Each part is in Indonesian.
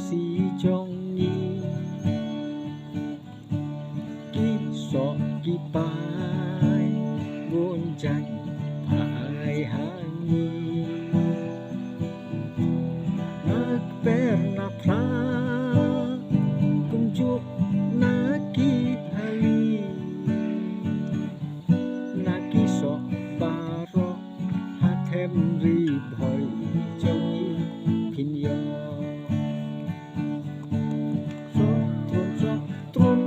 si jongi kisok kipai goncang hai hangi nak pernah kunjuk naki hali naki sok baro hatem riboy jongi pinyo sok trun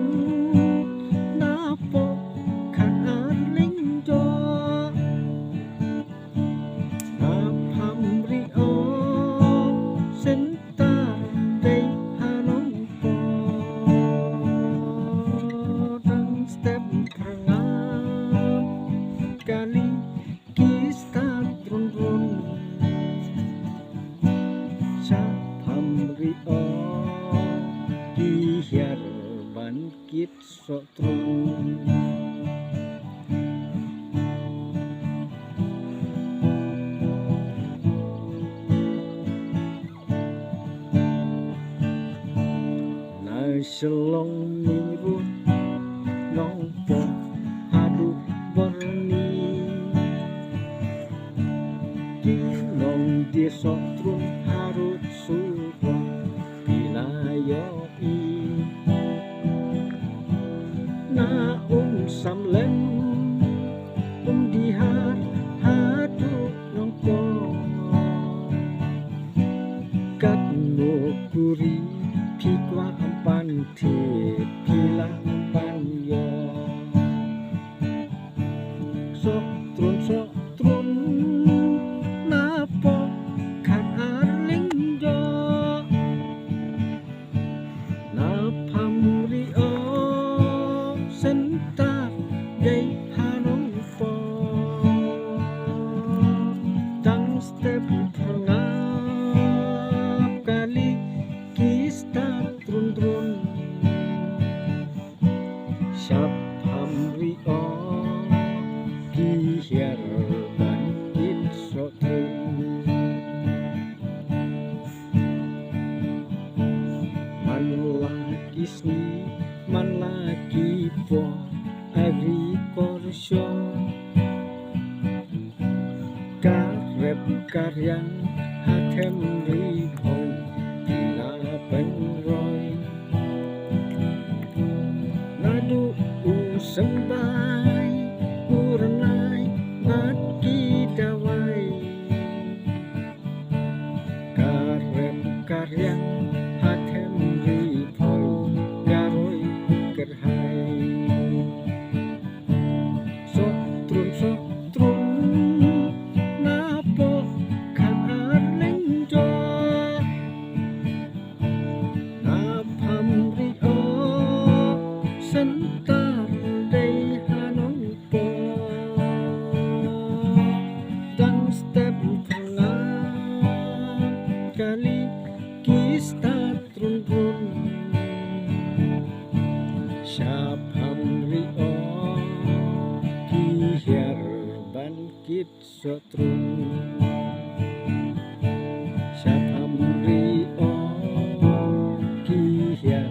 napo kan arling jo napam rio senta dei hanong po dan step perangap kali kista trun sapam rio dihiar bangkit sok trun selong mirut nongpo aduk berni kinong desok trun harut suwa pilayoi na samlem dihar haduk nongpo kat no kuri pikwa ampan te pila ampan yo sok trun napo kan arling jo napam rio sentar gay hanong po tang step perangap kali kista trun sapam rio dihiar bangkit sok trun man laki sni man laki po agri korsyo karep karyang hatem riboy penroy nadu usembay uranay at kidaway karep karyang hatem riboy garoy gerhay sok trun napo kan arling jo sentar dei hanong po dan step perangap kali kista trun sapam rio dihiar bangkit sok trun sapam rio dihiar